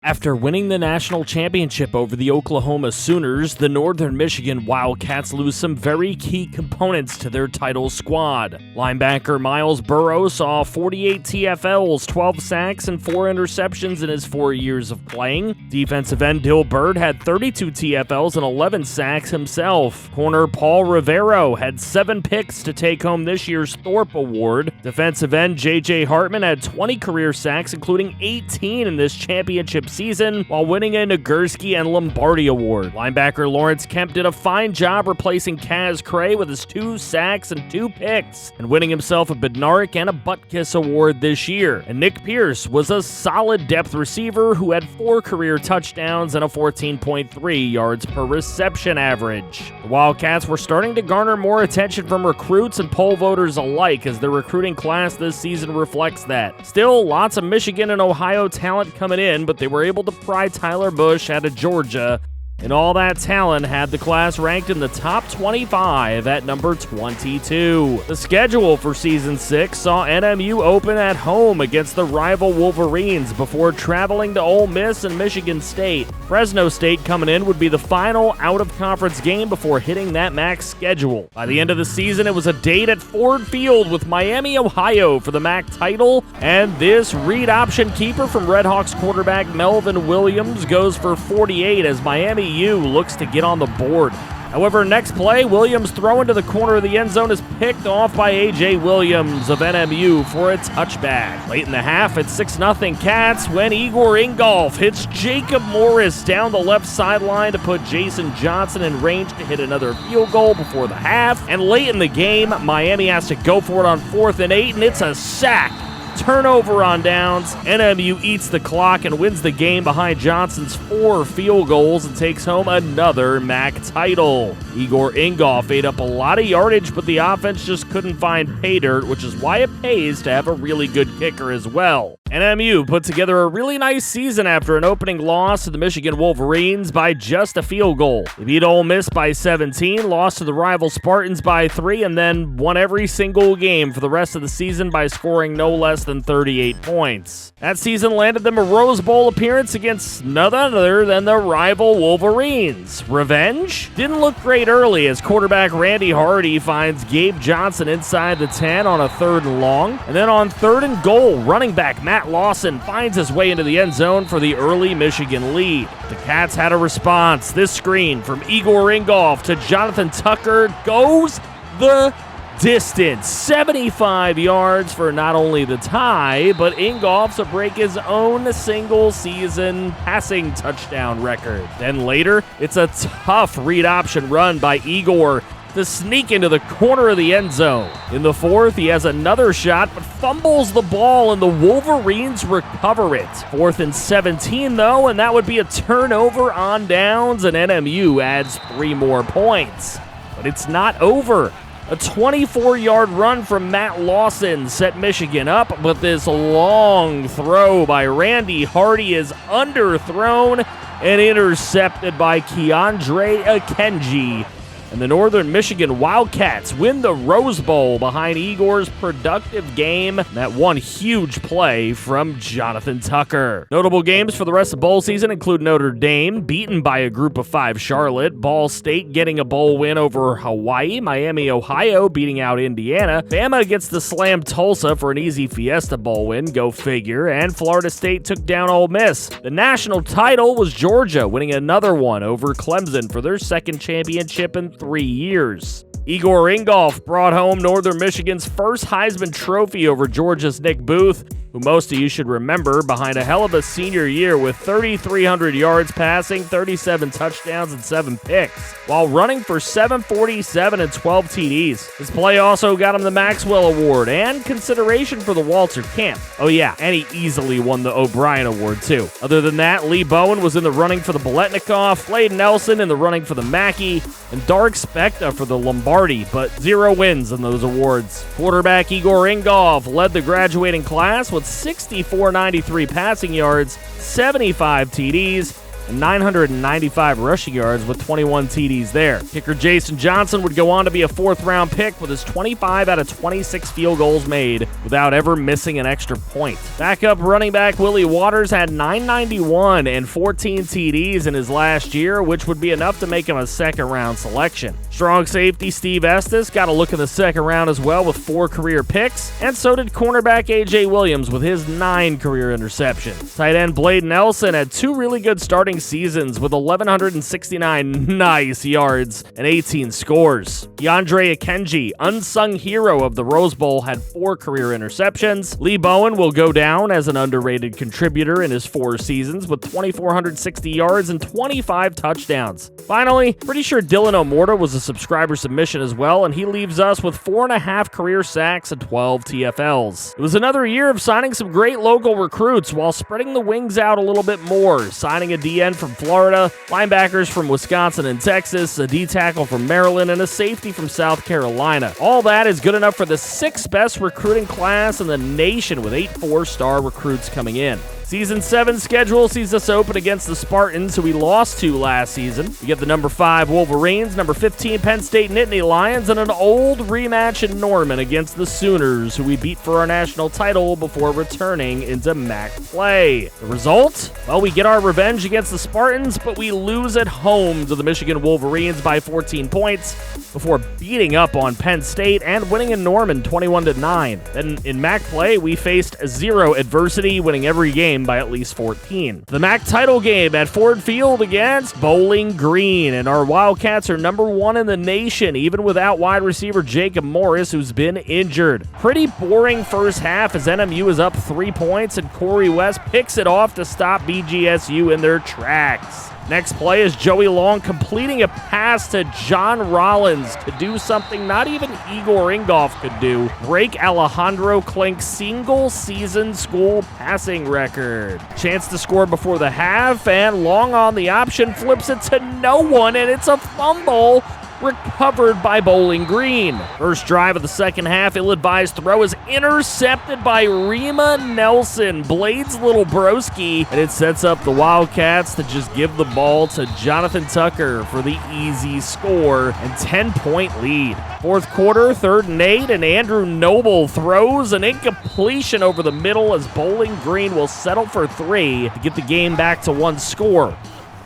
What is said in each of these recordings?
After winning the national championship over the Oklahoma Sooners, the Northern Michigan Wildcats lose some very key components to their title squad. Linebacker Miles Burrow saw 48 TFLs, 12 sacks, and 4 interceptions in his 4 years of playing. Defensive end Dill Bird had 32 TFLs and 11 sacks himself. Corner Paul Rivero had 7 picks to take home this year's Thorpe Award. Defensive end J.J. Hartman had 20 career sacks, including 18 in this championship season, while winning a Nagurski and Lombardi Award. Linebacker Lawrence Kemp did a fine job replacing Kaz Cray with his 2 sacks and 2 picks, and winning himself a Bednarik and a Butkus Award this year. And Nick Pierce was a solid depth receiver who had 4 career touchdowns and a 14.3 yards per reception average. The Wildcats were starting to garner more attention from recruits and poll voters alike, as their recruiting class this season reflects that. Still, lots of Michigan and Ohio talent coming in, but they were able to pry Tyler Bush out of Georgia, and all that talent had the class ranked in the top 25 at number 22. The schedule for Season 6 saw NMU open at home against the rival Wolverines before traveling to Ole Miss and Michigan State. Fresno State coming in would be the final out-of-conference game before hitting that MAC schedule. By the end of the season, it was a date at Ford Field with Miami, Ohio for the MAC title, and this read option keeper from Redhawks quarterback Melvin Williams goes for 48 as Miami U looks to get on the board. However, next play, Williams' throw into the corner of the end zone is picked off by A.J. Williams of NMU for a touchback. Late in the half, it's 6-0 Cats when Igor Ingolf hits Jacob Morris down the left sideline to put Jason Johnson in range to hit another field goal before the half. And late in the game, Miami has to go for it on 4th and 8, and it's a sack. Turnover on downs. NMU eats the clock and wins the game behind Johnson's 4 field goals and takes home another MAC title. Igor Ingolf ate up a lot of yardage, but the offense just couldn't find pay dirt, which is why it pays to have a really good kicker as well. NMU put together a really nice season after an opening loss to the Michigan Wolverines by just a field goal. They beat Ole Miss by 17, lost to the rival Spartans by 3, and then won every single game for the rest of the season by scoring no less than 38 points. That season landed them a Rose Bowl appearance against none other than the rival Wolverines. Revenge? Didn't look great early as quarterback Randy Hardy finds Gabe Johnson inside the 10 on a 3rd and long. And then on 3rd and goal, running back Matt Lawson finds his way into the end zone for the early Michigan lead. The Cats had a response. This screen from Igor Ingolf to Jonathan Tucker goes the distance. 75 yards for not only the tie, but Ingolf to break his own single-season passing touchdown record. Then later, it's a tough read option run by Igor to sneak into the corner of the end zone. In the 4th, he has another shot, but fumbles the ball, and the Wolverines recover it. 4th and 17, though, and that would be a turnover on downs, and NMU adds 3 more points. But it's not over. A 24-yard run from Matt Lawson set Michigan up, but this long throw by Randy Hardy is underthrown and intercepted by Keandre Akenji. And the Northern Michigan Wildcats win the Rose Bowl behind Igor's productive game. That one huge play from Jonathan Tucker. Notable games for the rest of bowl season include Notre Dame, beaten by a group of 5 Charlotte, Ball State getting a bowl win over Hawaii, Miami, Ohio beating out Indiana, Bama gets the slam Tulsa for an easy Fiesta Bowl win, go figure, and Florida State took down Ole Miss. The national title was Georgia, winning another one over Clemson for their 2nd championship in 3 years. Igor Ingolf brought home Northern Michigan's first Heisman Trophy over Georgia's Nick Booth, who most of you should remember behind a hell of a senior year with 3,300 yards passing, 37 touchdowns, and 7 picks, while running for 747 and 12 TDs. His play also got him the Maxwell Award and consideration for the Walter Camp. Oh yeah, and he easily won the O'Brien Award too. Other than that, Lee Bowen was in the running for the Biletnikoff, Slade Nelson in the running for the Mackey, and Dark Specta for the Lombardi, but 0 wins in those awards. Quarterback Igor Ingolf led the graduating class with 6,493 passing yards, 75 TDs, and 995 rushing yards with 21 TDs there. Kicker Jason Johnson would go on to be a 4th-round pick with his 25 out of 26 field goals made without ever missing an extra point. Backup running back Willie Waters had 991 and 14 TDs in his last year, which would be enough to make him a 2nd-round selection. Strong safety Steve Estes got a look in the 2nd round as well with 4 career picks, and so did cornerback A.J. Williams with his 9 career interceptions. Tight end Blade Nelson had 2 really good starting seasons with 1,169 nice yards and 18 scores. DeAndre Akenji, unsung hero of the Rose Bowl, had 4 career interceptions. Lee Bowen will go down as an underrated contributor in his 4 seasons with 2,460 yards and 25 touchdowns. Finally, pretty sure Dylan O'Morta was a subscriber submission as well, and he leaves us with 4.5 career sacks and 12 TFLs. It was another year of signing some great local recruits while spreading the wings out a little bit more, signing a DN from Florida, linebackers from Wisconsin and Texas, a D-tackle from Maryland, and a safety from South Carolina. All that is good enough for the 6th best recruiting class in the nation with 8 4-star recruits coming in. Season 7 schedule sees us open against the Spartans, who we lost to last season. We get the number 5 Wolverines, number 15 Penn State Nittany Lions, and an old rematch in Norman against the Sooners, who we beat for our national title before returning into MAC play. The result? Well, we get our revenge against the Spartans, but we lose at home to the Michigan Wolverines by 14 points before beating up on Penn State and winning in Norman 21-9. Then in MAC play, we faced 0 adversity, winning every game by at least 14. The MAC title game at Ford Field against Bowling Green, and our Wildcats are number 1 in the nation, even without wide receiver Jacob Morris, who's been injured. Pretty boring first half as NMU is up 3 points, and Corey West picks it off to stop BGSU in their tracks. Next play is Joey Long completing a pass to John Rollins to do something not even Igor Ingolf could do: break Alejandro Klink's single-season school passing record. Chance to score before the half, and Long on the option flips it to no one, and it's a fumble recovered by Bowling Green. First drive of the second half, ill-advised throw is intercepted by Rima Nelson, Blade's little broski, and it sets up the Wildcats to just give the ball to Jonathan Tucker for the easy score and 10-point lead. Fourth quarter, 3rd and 8, and Andrew Noble throws an incompletion over the middle as Bowling Green will settle for 3 to get the game back to 1 score.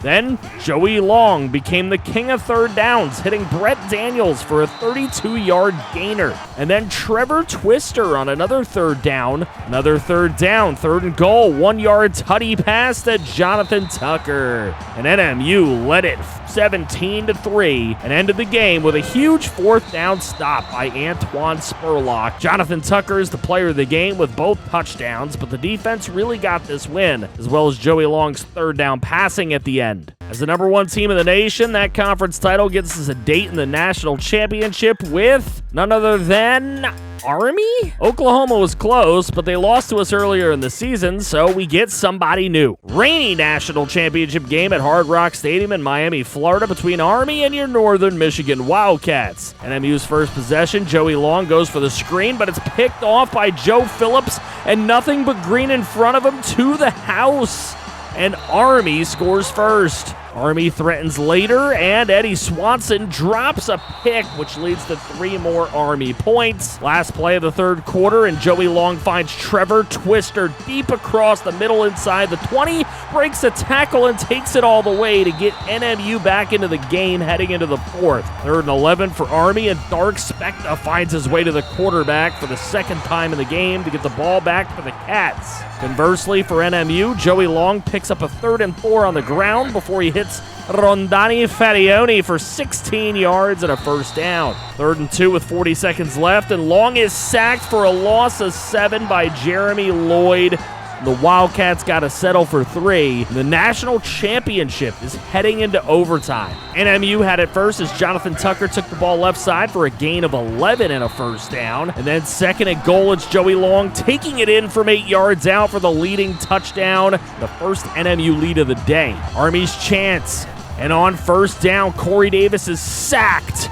Then, Joey Long became the king of 3rd downs, hitting Brett Daniels for a 32-yard gainer. And then Trevor Twister on another 3rd down. Another 3rd down, 3rd and goal, 1-yard tutty pass to Jonathan Tucker. And NMU led it 17-3 and ended the game with a huge 4th down stop by Antoine Spurlock. Jonathan Tucker is the player of the game with both touchdowns, but the defense really got this win, as well as Joey Long's 3rd down passing at the end. As the number 1 team in the nation, that conference title gets us a date in the national championship with none other than Army? Oklahoma was close, but they lost to us earlier in the season, so we get somebody new. Rainy national championship game at Hard Rock Stadium in Miami, Florida, between Army and your Northern Michigan Wildcats. NMU's first possession, Joey Long goes for the screen, but it's picked off by Joe Phillips, and nothing but green in front of him to the house. And Army scores first. Army threatens later, and Eddie Swanson drops a pick, which leads to 3 more Army points. Last play of the 3rd quarter, and Joey Long finds Trevor Twister deep across the middle inside the 20, breaks a tackle, and takes it all the way to get NMU back into the game heading into the 4th. 3rd and 11 for Army, and Dark Specta finds his way to the quarterback for the 2nd time in the game to get the ball back for the Cats. Conversely, for NMU, Joey Long picks up a 3rd and 4 on the ground before he hits Rondani Farioni for 16 yards and a 1st down. 3rd and 2 with 40 seconds left, and Long is sacked for a loss of 7 by Jeremy Lloyd. The Wildcats got to settle for 3. The national championship is heading into overtime. NMU had it first as Jonathan Tucker took the ball left side for a gain of 11 and a 1st down. And then 2nd and goal, it's Joey Long taking it in from 8 yards out for the leading touchdown. The first NMU lead of the day. Army's chance. And on 1st down, Corey Davis is sacked.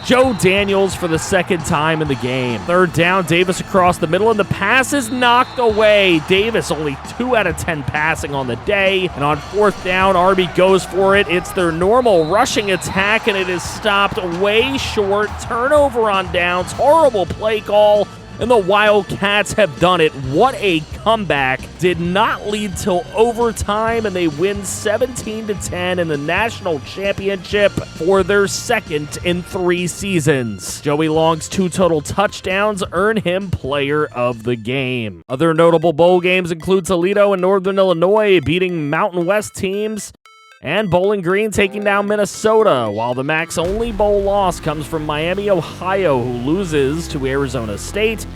Joe Daniels for the second time in the game. Third down, Davis across the middle, and the pass is knocked away. Davis only 2 out of 10 passing on the day. And on fourth down, Army goes for it. It's their normal rushing attack, and it is stopped way short. Turnover on downs. Horrible play call. And the Wildcats have done it. What a comeback. Did not lead till overtime, and they win 17-10 in the national championship for their second in 3 seasons. Joey Long's 2 total touchdowns earn him player of the game. Other notable bowl games include Toledo and Northern Illinois beating Mountain West teams, and Bowling Green taking down Minnesota, while the MAC's only bowl loss comes from Miami, Ohio, who loses to Arizona State,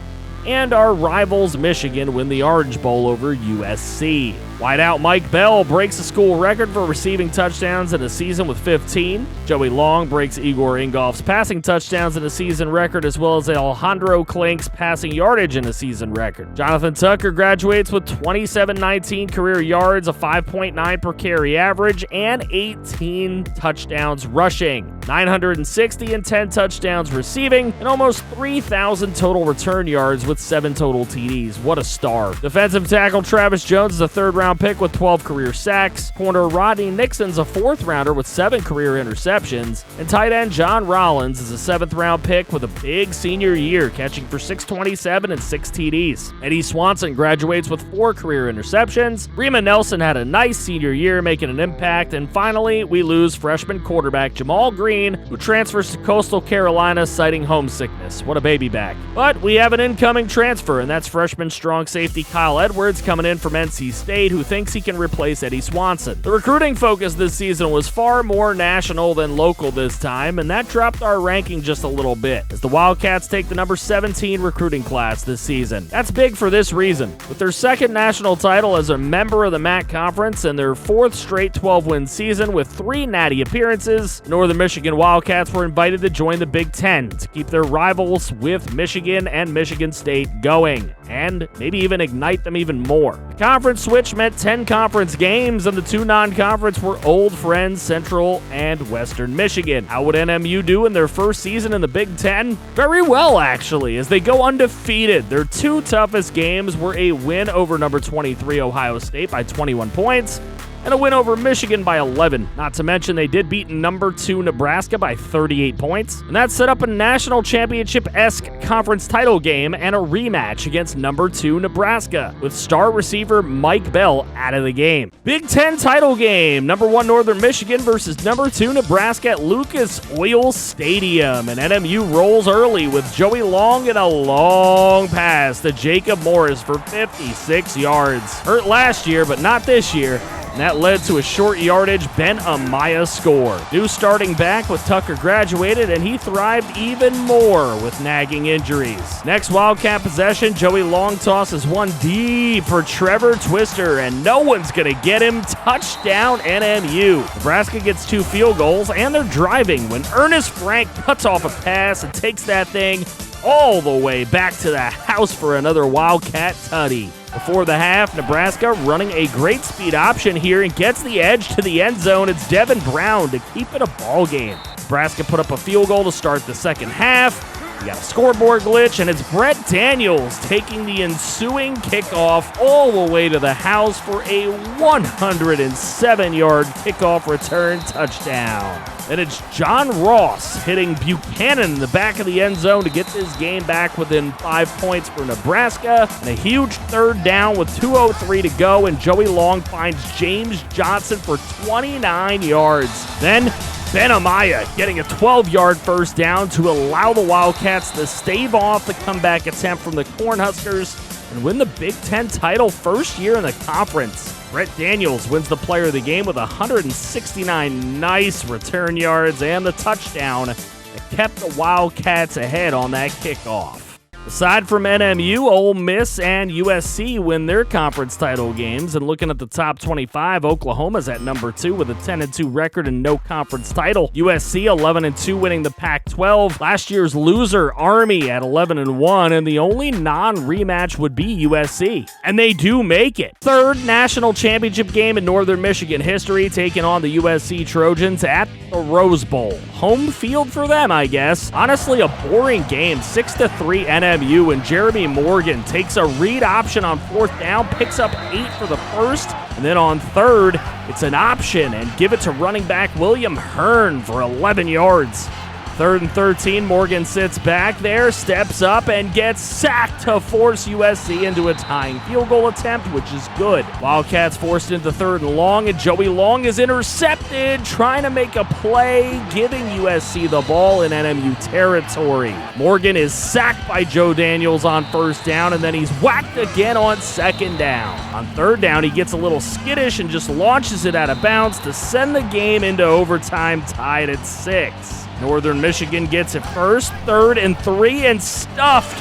and our rivals Michigan win the Orange Bowl over USC. Wideout Mike Bell breaks the school record for receiving touchdowns in a season with 15. Joey Long breaks Igor Ingolf's passing touchdowns in a season record, as well as Alejandro Klink's passing yardage in a season record. Jonathan Tucker graduates with 2719 career yards, a 5.9 per carry average, and 18 touchdowns rushing. 960 and 10 touchdowns receiving, and almost 3,000 total return yards with 7 total TDs. What a star. Defensive tackle Travis Jones is a third-round pick with 12 career sacks. Corner Rodney Nixon's a fourth-rounder with 7 career interceptions. And tight end John Rollins is a 7th-round pick with a big senior year, catching for 627 and 6 TDs. Eddie Swanson graduates with 4 career interceptions. Breema Nelson had a nice senior year, making an impact. And finally, we lose freshman quarterback Jamal Green, who transfers to Coastal Carolina citing homesickness. What a baby back. But we have an incoming transfer, and that's freshman strong safety Kyle Edwards coming in from NC State, who thinks he can replace Eddie Swanson. The recruiting focus this season was far more national than local this time, and that dropped our ranking just a little bit, as the Wildcats take the number 17 recruiting class this season. That's big for this reason. With their second national title as a member of the MAC Conference and their 4th straight 12-win season with 3 natty appearances, Northern Michigan Wildcats were invited to join the Big Ten to keep their rivals with Michigan and Michigan State going, and maybe even ignite them even more. The conference switch meant 10 conference games, and the 2 non-conference were old friends Central and Western Michigan. How would NMU do in their first season in the Big Ten? Very well, actually, as they go undefeated. Their 2 toughest games were a win over number 23 Ohio State by 21 points, and a win over Michigan by 11. Not to mention they did beat number 2 Nebraska by 38 points, and that set up a national championship-esque conference title game and a rematch against number 2 Nebraska, with star receiver Mike Bell out of the game. Big Ten title game, number 1 Northern Michigan versus number 2 Nebraska at Lucas Oil Stadium, and NMU rolls early with Joey Long and a long pass to Jacob Morris for 56 yards. Hurt last year, but not this year. And that led to a short yardage Ben Amaya score. New starting back with Tucker graduated, and he thrived even more with nagging injuries. Next Wildcat possession, Joey Long tosses one deep for Trevor Twister, and no one's going to get him. Touchdown NMU. Nebraska gets 2 field goals, and they're driving when Ernest Frank cuts off a pass and takes that thing all the way back to the house for another Wildcat tutty. Before the half, Nebraska running a great speed option here and gets the edge to the end zone. It's Devin Brown to keep it a ball game. Nebraska put up a field goal to start the second half. We got a scoreboard glitch, and it's Brett Daniels taking the ensuing kickoff all the way to the house for a 107-yard kickoff return touchdown. Then it's John Ross hitting Buchanan in the back of the end zone to get this game back within 5 points for Nebraska. And a huge third down with 2:03 to go, and Joey Long finds James Johnson for 29 yards. Then Ben Amaya getting a 12-yard first down to allow the Wildcats to stave off the comeback attempt from the Cornhuskers and win the Big Ten title first year in the conference. Brett Daniels wins the player of the game with 169 nice return yards and the touchdown that kept the Wildcats ahead on that kickoff. Aside from NMU, Ole Miss and USC win their conference title games, and looking at the top 25, Oklahoma's at number 2 with a 10-2 record and no conference title. USC 11-2 winning the Pac-12. Last year's loser, Army, at 11-1, and the only non-rematch would be USC. And they do make it. Third national championship game in Northern Michigan history, taking on the USC Trojans at the Rose Bowl. Home field for them, I guess. Honestly, a boring game, 6-3 NMU, and Jeremy Morgan takes a read option on 4th down, picks up 8 for the first, and then on 3rd, it's an option, and give it to running back William Hearn for 11 yards. 3rd and 13, Morgan sits back there, steps up, and gets sacked to force USC into a tying field goal attempt, which is good. Wildcats forced into 3rd and long, and Joey Long is intercepted, trying to make a play, giving USC the ball in NMU territory. Morgan is sacked by Joe Daniels on 1st down, and then he's whacked again on 2nd down. On 3rd down, he gets a little skittish and just launches it out of bounds to send the game into overtime, tied at 6. Northern Michigan gets it 1st, 3rd, and 3, and stuffed,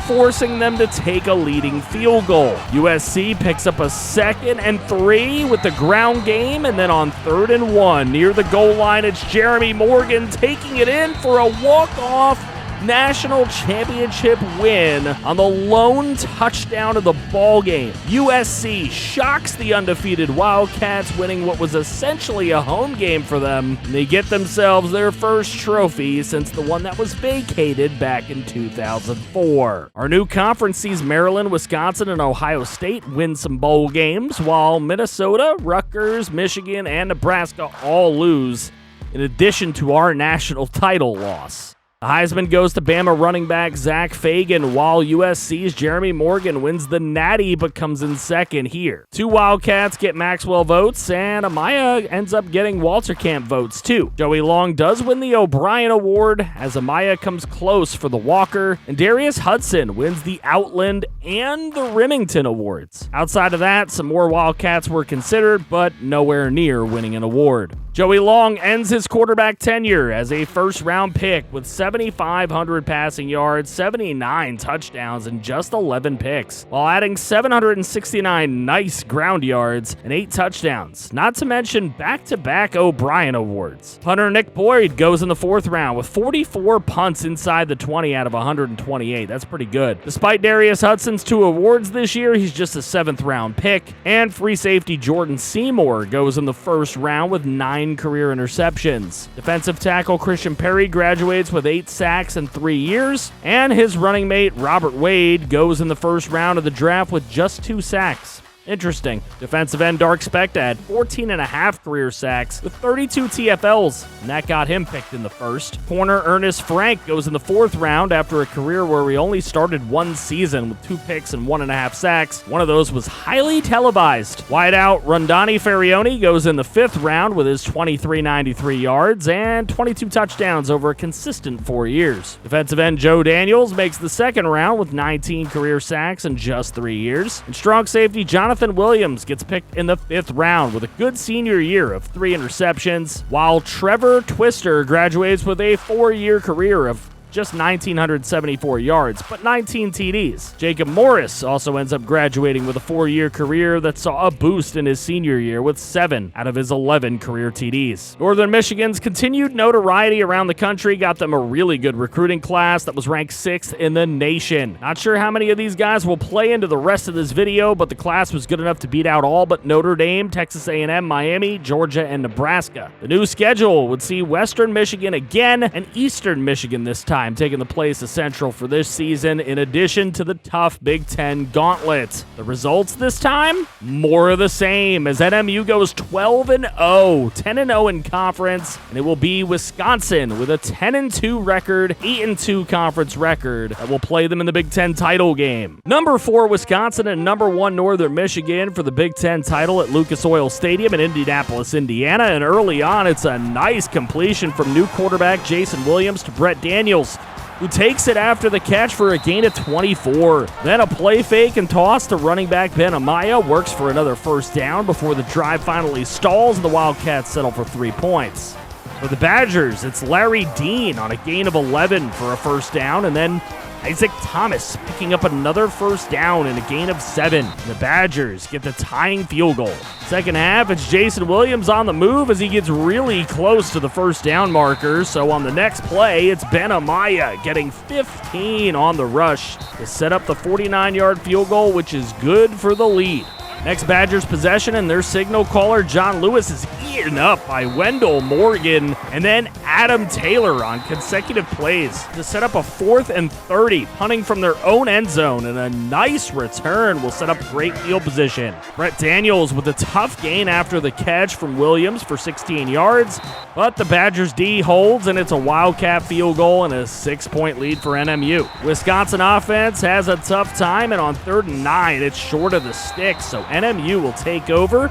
forcing them to take a leading field goal. USC picks up a 2nd and 3 with the ground game, and then on 3rd and 1, near the goal line, it's Jeremy Morgan taking it in for a walk-off national championship win on the lone touchdown of the ball game. USC shocks the undefeated Wildcats, winning what was essentially a home game for them. And they get themselves their first trophy since the one that was vacated back in 2004. Our new conference sees Maryland, Wisconsin, and Ohio State win some bowl games, while Minnesota, Rutgers, Michigan, and Nebraska all lose, in addition to our national title loss. The Heisman goes to Bama running back Zach Fagan, while USC's Jeremy Morgan wins the Natty but comes in 2nd here. 2 Wildcats get Maxwell votes, and Amaya ends up getting Walter Camp votes too. Joey Long does win the O'Brien Award, as Amaya comes close for the Walker, and Darius Hudson wins the Outland and the Remington Awards. Outside of that, some more Wildcats were considered, but nowhere near winning an award. Joey Long ends his quarterback tenure as a first-round pick with 7,500 passing yards, 79 touchdowns, and just 11 picks, while adding 769 nice ground yards and 8 touchdowns, not to mention back-to-back O'Brien Awards. Punter Nick Boyd goes in the 4th round with 44 punts inside the 20 out of 128. That's pretty good. Despite Darius Hudson's 2 awards this year, he's just a 7th-round pick, and free safety Jordan Seymour goes in the 1st round with 9 career interceptions. Defensive tackle Christian Perry graduates with 8 sacks in 3 years, and his running mate Robert Wade goes in the 1st round of the draft with just 2 sacks. Interesting. Defensive end Dark Specta had 14.5 career sacks with 32 TFLs, and that got him picked in the 1st. Corner Ernest Frank goes in the 4th round after a career where he only started 1 season with 2 picks and 1.5 sacks. One of those was highly televised. Wideout Rondani Ferrioni goes in the 5th round with his 2393 yards and 22 touchdowns over a consistent 4 years. Defensive end Joe Daniels makes the 2nd round with 19 career sacks in just 3 years. And strong safety Jonathan Williams gets picked in the 5th round with a good senior year of 3 interceptions, while Trevor Twister graduates with a 4-year career of just 1,974 yards, but 19 TDs. Jacob Morris also ends up graduating with a 4-year career that saw a boost in his senior year with 7 out of his 11 career TDs. Northern Michigan's continued notoriety around the country got them a really good recruiting class that was ranked 6th in the nation. Not sure how many of these guys will play into the rest of this video, but the class was good enough to beat out all but Notre Dame, Texas A&M, Miami, Georgia, and Nebraska. The new schedule would see Western Michigan again and Eastern Michigan this time, taking the place of Central for this season, in addition to the tough Big Ten gauntlet. The results this time? More of the same, as NMU goes 12-0, 10-0 in conference, and it will be Wisconsin with a 10-2 record, 8-2 conference record that will play them in the Big Ten title game. Number 4 Wisconsin and number 1 Northern Michigan for the Big Ten title at Lucas Oil Stadium in Indianapolis, Indiana, and early on it's a nice completion from new quarterback Jason Williams to Brett Daniels, who takes it after the catch for a gain of 24. Then a play fake and toss to running back Ben Amaya works for another 1st down before the drive finally stalls and the Wildcats settle for 3 points. For the Badgers, it's Larry Dean on a gain of 11 for a 1st down, and then Isaac Thomas picking up another first down and a gain of 7. The Badgers get the tying field goal. Second half, it's Jason Williams on the move as he gets really close to the first down marker. So on the next play, it's Ben Amaya getting 15 on the rush to set up the 49-yard field goal, which is good for the lead. Next Badgers possession, and their signal caller, John Lewis, is eaten up by Wendell Morgan and then Adam Taylor on consecutive plays to set up a 4th and 30, punting from their own end zone, and a nice return will set up great field position. Brett Daniels with a tough gain after the catch from Williams for 16 yards, but the Badgers D holds, and it's a Wildcat field goal and a 6-point lead for NMU. Wisconsin offense has a tough time, and on 3rd and 9, it's short of the stick, so NMU will take over.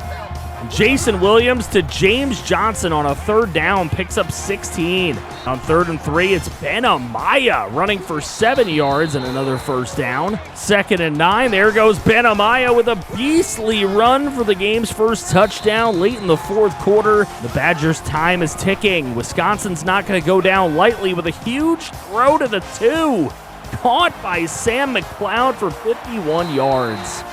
Jason Williams to James Johnson on a 3rd down, picks up 16. On 3rd and 3, it's Ben Amaya running for 7 yards and another first down. 2nd and 9, there goes Ben Amaya with a beastly run for the game's first touchdown late in the 4th quarter. The Badgers' time is ticking. Wisconsin's not going to go down lightly with a huge throw to the 2. Caught by Sam McLeod for 51 yards.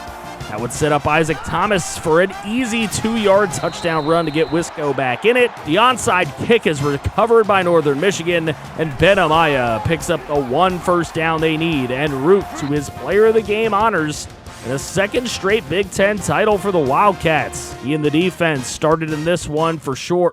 That would set up Isaac Thomas for an easy 2-yard touchdown run to get Wisco back in it. The onside kick is recovered by Northern Michigan, and Ben Amaya picks up the 1 first down they need en route to his Player of the Game honors and a 2nd straight Big Ten title for the Wildcats. He and the defense started in this one for sure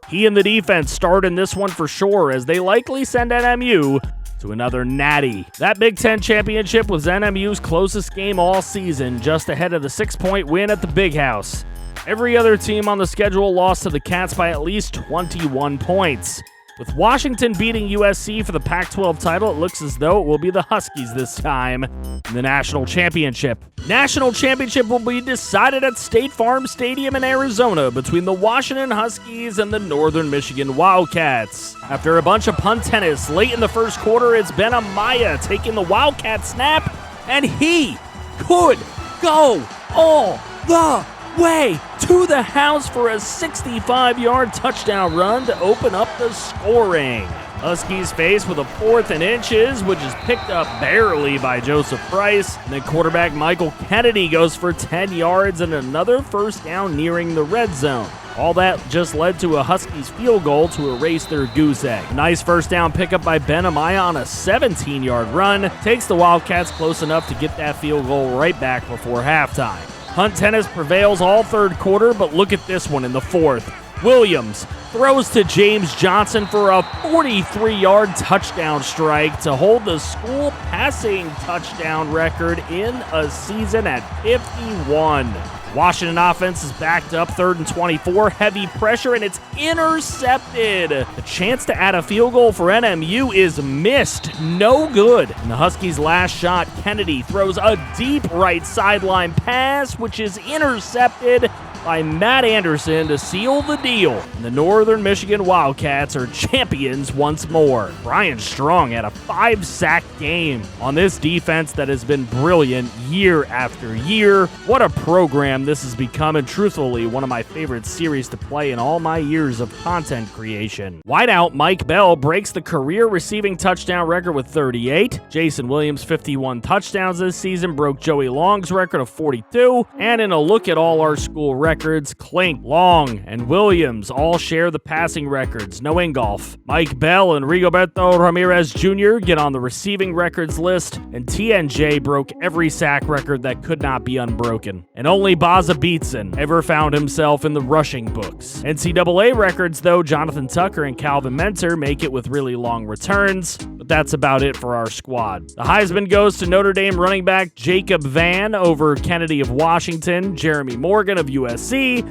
as they likely send NMU to another natty. That Big Ten championship was NMU's closest game all season, just ahead of the 6-point win at the Big House. Every other team on the schedule lost to the Cats by at least 21 points. With Washington beating USC for the Pac-12 title, it looks as though it will be the Huskies this time in the national championship. National championship will be decided at State Farm Stadium in Arizona between the Washington Huskies and the Northern Michigan Wildcats. After a bunch of punt tennis late in the first quarter, it's Ben Amaya taking the Wildcat snap, and he could go all the way to the house for a 65-yard touchdown run to open up the scoring. Huskies face with a 4th and inches, which is picked up barely by Joseph Price. And then quarterback Michael Kennedy goes for 10 yards and another first down nearing the red zone. All that just led to a Huskies field goal to erase their goose egg. A nice first down pickup by Ben Amaya on a 17-yard run takes the Wildcats close enough to get that field goal right back before halftime. Punt tennis prevails all 3rd quarter, but look at this one in the 4th. Williams throws to James Johnson for a 43-yard touchdown strike to hold the school passing touchdown record in a season at 51. Washington offense is backed up 3rd and 24, heavy pressure, and it's intercepted. The chance to add a field goal for NMU is missed. No good. And the Huskies' last shot, Kennedy throws a deep right sideline pass, which is intercepted by Matt Anderson to seal the deal. And the Northern Michigan Wildcats are champions once more. Brian Strong had a 5-sack game on this defense that has been brilliant year after year. What a program this has become, and truthfully, one of my favorite series to play in all my years of content creation. Wideout Mike Bell breaks the career receiving touchdown record with 38. Jason Williams' 51 touchdowns this season broke Joey Long's record of 42. And in a look at all our school records, Klink, Long, and Williams all share the passing records, no Ingolf. Mike Bell and Rigoberto Ramirez Jr. get on the receiving records list, and TNJ broke every sack record that could not be unbroken. And only Baza Beatson ever found himself in the rushing books. NCAA records, though, Jonathan Tucker and Calvin Mentor make it with really long returns, but that's about it for our squad. The Heisman goes to Notre Dame running back Jacob Van over Kennedy of Washington, Jeremy Morgan of USC,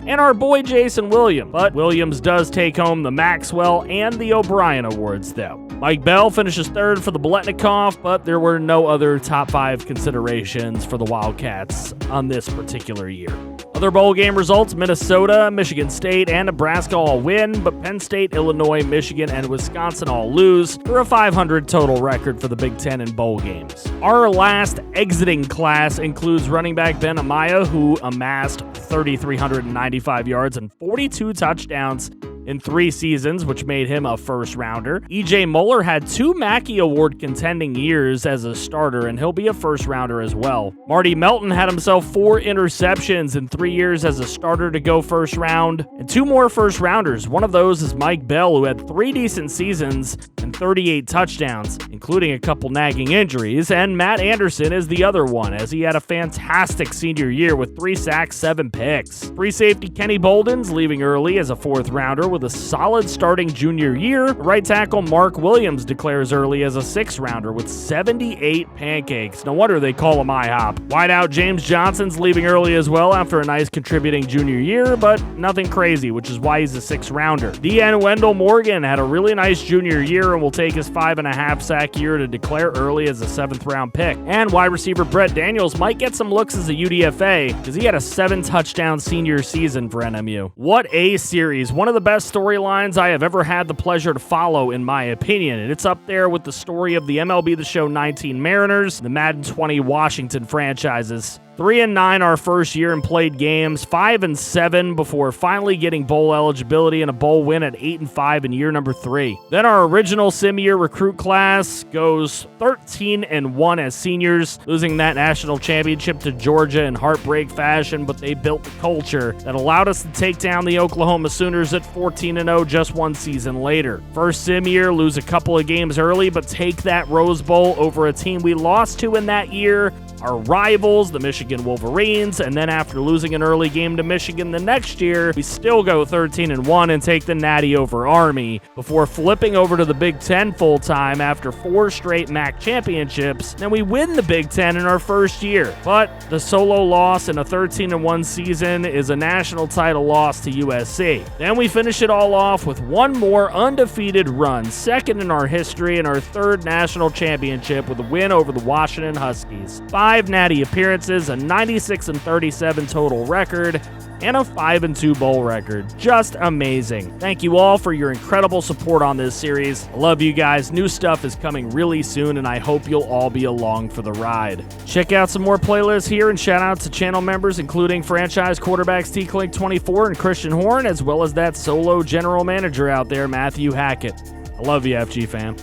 and our boy Jason Williams. But Williams does take home the Maxwell and the O'Brien Awards, though. Mike Bell finishes 3rd for the Biletnikoff, but there were no other top 5 considerations for the Wildcats on this particular year. Other bowl game results, Minnesota, Michigan State, and Nebraska all win, but Penn State, Illinois, Michigan, and Wisconsin all lose for a 500 total record for the Big Ten in bowl games. Our last exiting class includes running back Ben Amaya, who amassed 3,395 yards and 42 touchdowns in 3 seasons, which made him a first-rounder. E.J. Muller had 2 Mackey Award contending years as a starter, and he'll be a first-rounder as well. Marty Melton had himself 4 interceptions in 3 years as a starter to go first round, and 2 more first-rounders. One of those is Mike Bell, who had 3 decent seasons and 38 touchdowns, including a couple nagging injuries, and Matt Anderson is the other one, as he had a fantastic senior year with 3 sacks, 7 picks. Free safety Kenny Bolden's leaving early as a 4th-rounder with a solid starting junior year. Right tackle Mark Williams declares early as a 6th-rounder with 78 pancakes. No wonder they call him IHOP. Wideout James Johnson's leaving early as well after a nice contributing junior year, but nothing crazy, which is why he's a 6th-rounder. DN Wendell Morgan had a really nice junior year and will take his 5.5 sack year to declare early as a 7th-round pick. And wide receiver Brett Daniels might get some looks as a UDFA because he had a 7-touchdown senior season for NMU. What a series. One of the best storylines I have ever had the pleasure to follow, in my opinion. And it's up there with the story of the MLB The Show 19 Mariners, the Madden 20 Washington franchises. 3-9 our first year and played games, 5-7 before finally getting bowl eligibility and a bowl win at 8-5 in year number 3. Then our original sim-year recruit class goes 13-1 as seniors, losing that national championship to Georgia in heartbreak fashion, but they built the culture that allowed us to take down the Oklahoma Sooners at 14-0 just 1 season later. First sim-year, lose a couple of games early, but take that Rose Bowl over a team we lost to in that year, our rivals, the Michigan Wolverines, and then after losing an early game to Michigan the next year, we still go 13-1 and take the Natty over Army before flipping over to the Big Ten full-time after 4 straight MAC championships. Then we win the Big Ten in our first year. But the solo loss in a 13-1 season is a national title loss to USC. Then we finish it all off with one more undefeated run, 2nd in our history, and our 3rd national championship with a win over the Washington Huskies. 5 Natty appearances, a 96-37 total record, and a 5-2 bowl record. Just amazing. Thank you all for your incredible support on this series. I love you guys. New stuff is coming really soon, and I hope you'll all be along for the ride. Check out some more playlists here, and shout out to channel members, including franchise quarterbacks T-Clink24 and Christian Horn, as well as that solo general manager out there, Matthew Hackett. I love you, FG fam.